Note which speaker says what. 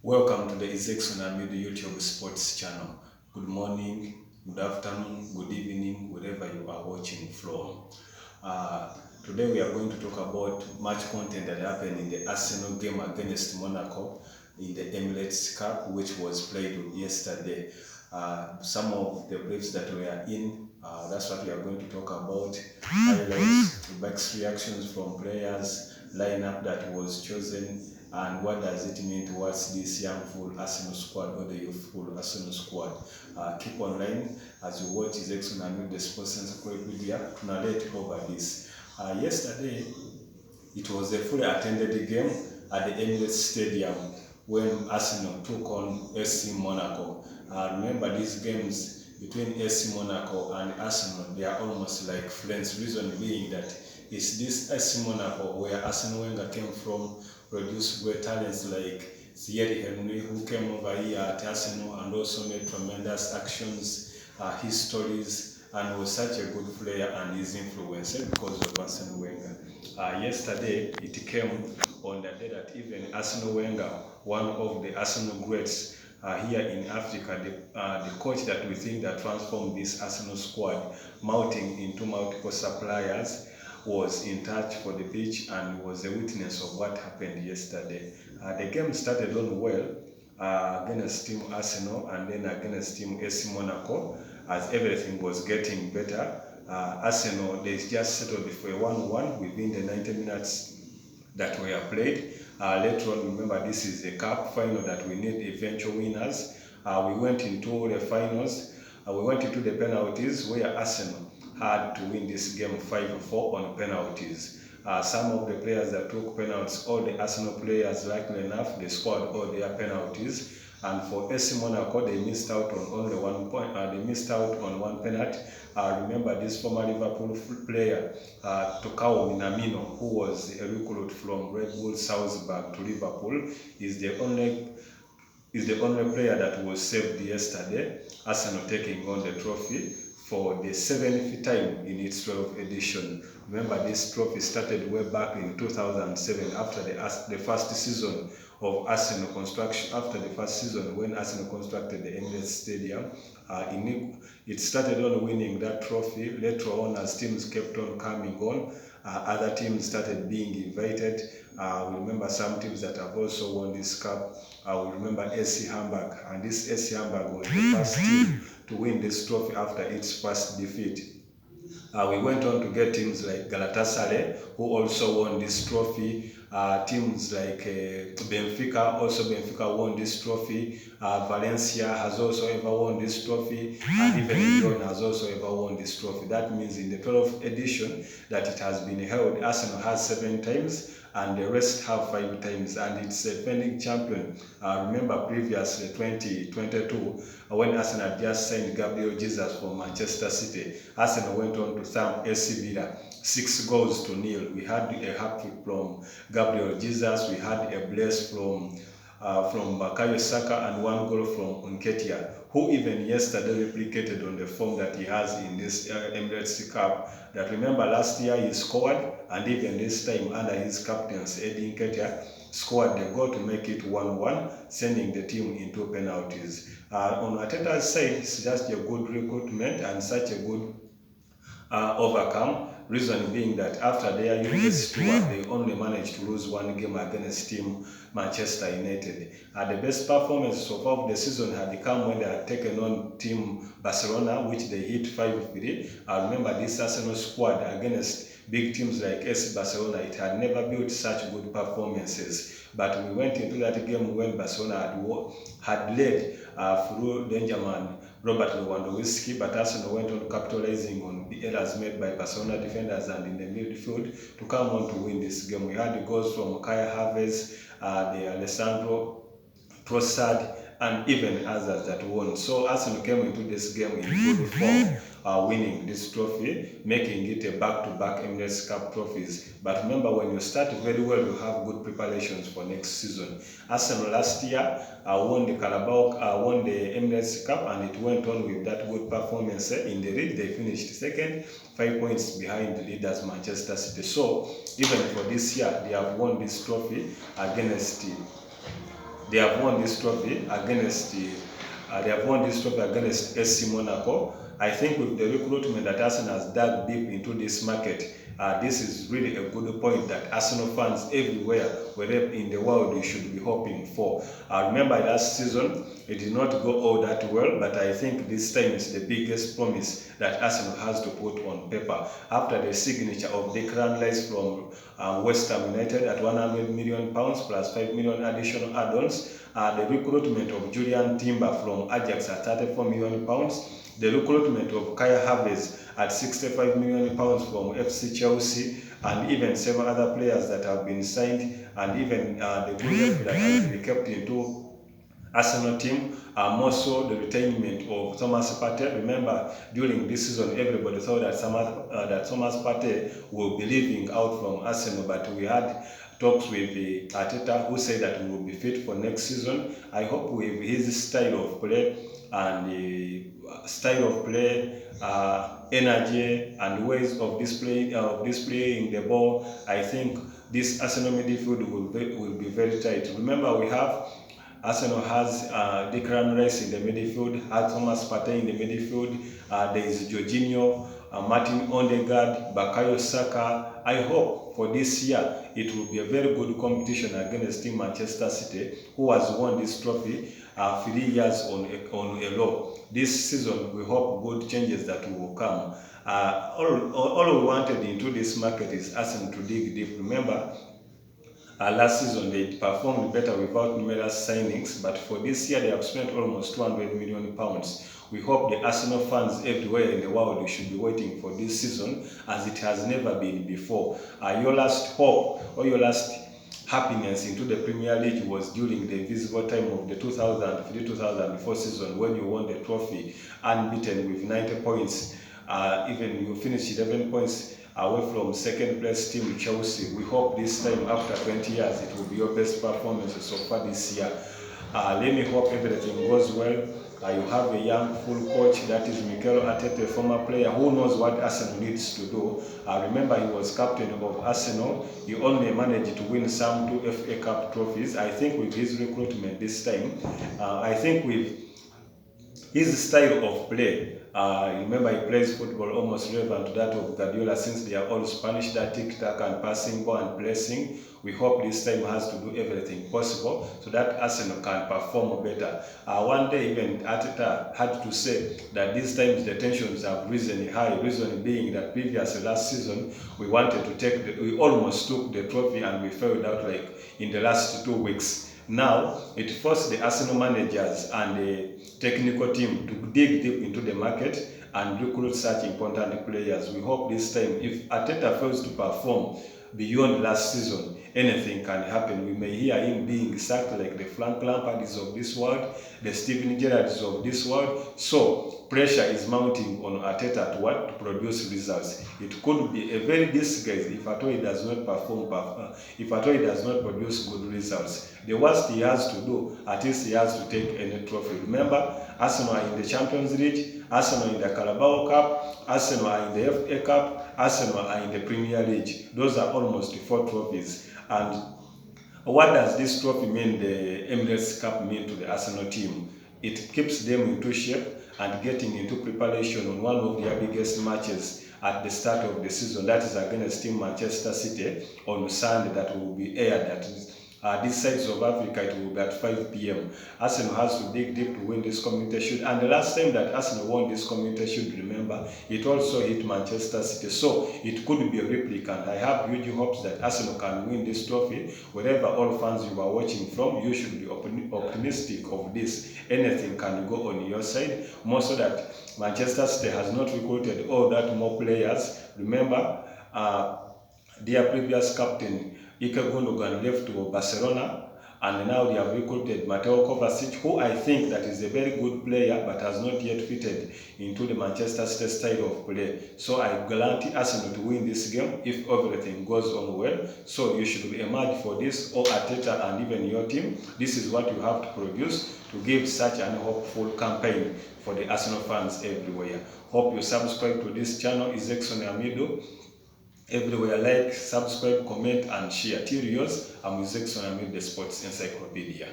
Speaker 1: Welcome to the Encyclopedia YouTube Sports channel. Good morning, good afternoon, good evening, wherever you are watching from. Uh, Today we are going to talk about match content that happened in the Arsenal game against Monaco in the Emirates Cup, which was played yesterday. Some of the briefs that we are in, that's what we are going to talk about. Highlights, back reactions from players, lineup that was chosen, and what does it mean towards this young full Arsenal squad or the youthful Arsenal squad. Keep online as you watch his excellent the Sports Encyclopedia to narrate over this. Yesterday, it was a fully attended game at the Emirates Stadium when Arsenal took on AC Monaco. Remember, these games between AC Monaco and Arsenal, they are almost like friends. Reason being that it's this AC Monaco where Arsenal Wenger came from, produced great talents like Thierry Henry, who came over here at Arsenal and also made tremendous actions, histories, and was such a good player and his influence because of Arsenal Wenger. Yesterday, it came on the day that even Arsenal Wenger, one of the Arsenal greats here in Africa, the coach that we think that transformed this Arsenal squad, mounting into multiple suppliers, was in touch for the pitch and was a witness of what happened yesterday. The game started on well against Team Arsenal and then against Team AC Monaco as everything was getting better. Arsenal, they just settled for a 1-1 within the 90 minutes that were played. Later on, remember, this is a cup final that we need eventual winners. We went into the finals. We went into the penalties where Arsenal had to win this game 5-4 on penalties. Some of the players that took penalties, all the Arsenal players, likely enough, they scored all their penalties. And for AC Monaco, they missed out on only 1 point. They missed out on one penalty. Remember this former Liverpool player, Tokao Minamino, who was a recruit from Red Bull Salzburg to Liverpool, is the only player that was saved yesterday. Arsenal taking on the trophy for the 7th time in its 12th edition. Remember, this trophy started way back in 2007 after the first season of Arsenal construction. After the first season, when Arsenal constructed the Emirates Stadium, it started on winning that trophy. Later on, as teams kept on coming on, other teams started being invited. We remember some teams that have also won this cup. We remember AC Hamburg, and this AC Hamburg was the first team to win this trophy after its first defeat. We went on to get teams like Galatasaray, who also won this trophy. Teams like Benfica, also Benfica won this trophy. Valencia has also ever won this trophy, and even Lyon has also ever won this trophy. That means in the 12th edition that it has been held, Arsenal has 7 times, and the rest have 5 times, and it's a defending champion. Remember previously 2022 when Arsenal just signed Gabriel Jesus from Manchester City, Arsenal went on to thump AC Villa 6-0. We had a hat-trick from Gabriel Jesus, we had a brace from Bukayo Saka and 1 goal from Nketiah, who even yesterday replicated on the form that he has in this Emirates Cup. That remember last year he scored, and even this time under his captaincy, Eddie Nketiah scored the goal to make it 1-1, sending the team into penalties. On Arteta's side, it's just a good recruitment and such a good overcome. Reason being that after their university tour, they only managed to lose 1 game against Team Manchester United. The best performance so far of the season had come when they had taken on Team Barcelona, which they hit 5-3. Remember this Arsenal squad against big teams like AC Barcelona, it had never built such good performances. But we went into that game when Barcelona had led through Dangerman Robert Lewandowski, but Arsenal went on capitalizing on the errors made by Barcelona defenders and in the midfield to come on to win this game. We had the goals from Kai Havertz, the Alessandro Trossard, and even others that won. So Arsenal came into this game in good form, winning this trophy, making it a back-to-back Emirates Cup trophies. But remember, when you start very well, you have good preparations for next season. Arsenal last year won the Carabao, won the Emirates Cup, and it went on with that good performance. In the league, they finished second, 5 points behind the leaders Manchester City. So even for this year, they have won this trophy against they have won this trophy against SC Monaco. I think with the recruitment that Arsenal has dug deep into this market, this is really a good point that Arsenal fans everywhere, wherever in the world, you should be hoping for. Remember last season, it did not go all that well, but I think this time is the biggest promise that Arsenal has to put on paper. After the signature of Declan Rice from West Ham United at £100 million plus 5 million additional add-ons, the recruitment of Julian Timber from Ajax at £34 million, the recruitment of Kaya Havertz at £65 million from FC Chelsea, and even several other players that have been signed, and even the group that has been kept into Arsenal team, more so the retirement of Thomas Partey. Remember, during this season, everybody thought that Thomas Partey will be leaving out from Arsenal, but we had talks with Arteta, who said that he will be fit for next season. I hope with his style of play and energy and ways of displaying the ball, I think this Arsenal midfield will be very tight. Remember, Arsenal has Declan Rice in the midfield, has Thomas Partey in the midfield, there is Jorginho, Martin Odegaard, Bukayo Saka. I hope for this year it will be a very good competition against Team Manchester City, who has won this trophy 3 years on a row. This season we hope good changes that will come. All we wanted into this market is Arsenal to dig deep. Remember, last season they performed better without numerous signings, but for this year they have spent almost £200 million. We hope the Arsenal fans everywhere in the world should be waiting for this season, as it has never been before. Your last hope or your last happiness into the Premier League was during the invisible time of the 2003-2004 season, when you won the trophy unbeaten with 90 points. Even you finished 11 points away from second place team Chelsea. We hope this time, after 20 years, it will be your best performance so far this year. Let me hope everything goes well. You have a young full coach, that is Mikel Arteta, a former player who knows what Arsenal needs to do. Remember, he was captain of Arsenal. He only managed to win some 2 FA Cup trophies. I think with his recruitment this time, I think with his style of play, remember he plays football almost relevant to that of Guardiola, since they are all Spanish, that tic-tac and passing ball and pressing. We hope this time has to do everything possible so that Arsenal can perform better. One day even Arteta had to say that these times the tensions have risen high, reason being that previously last season we almost took the trophy and we failed out like in the last 2 weeks. Now, it forced the Arsenal managers and the technical team to dig deep into the market and recruit such important players. We hope this time, if Arteta fails to perform beyond last season, anything can happen. We may hear him being sacked like the Frank Lampards of this world, the Steven Gerrards of this world. So pressure is mounting on Arteta to produce results. It could be a very disgrace if at all he does not if at all he does not produce good results. The worst he has to do, at least he has to take any trophy. Remember, Arsenal are in the Champions League, Arsenal in the Carabao Cup, Arsenal are in the FA Cup, Arsenal are in the Premier League. Those are almost 4 trophies. And what does this trophy mean, the Emirates Cup, mean to the Arsenal team? It keeps them into shape and getting into preparation on one of their biggest matches at the start of the season. That is against Team Manchester City on Sunday, that will be aired at this side of Africa. It will be at 5 p.m. Arsenal has to dig deep to win this Community Shield. And the last time that Arsenal won this Community Shield, remember, it also hit Manchester City. So it could be a replicant. I have huge hopes that Arsenal can win this trophy. Wherever all fans you are watching from, you should be optimistic of this. Anything can go on your side. More so that Manchester City has not recruited all that more players. Remember, their previous captain Ike Gundogan left to Barcelona, and now they have recruited Mateo Kovacic, who I think that is a very good player but has not yet fitted into the Manchester City style of play. So I guarantee Arsenal to win this game if everything goes on well. So you should emerge for this, or Arteta and even your team. This is what you have to produce to give such an hopeful campaign for the Arsenal fans everywhere. Hope you subscribe to this channel. Is Exxon Amido. Everywhere, like, subscribe, comment, and share. Till yours, I'm with Exxon Amido, the Sports Encyclopedia.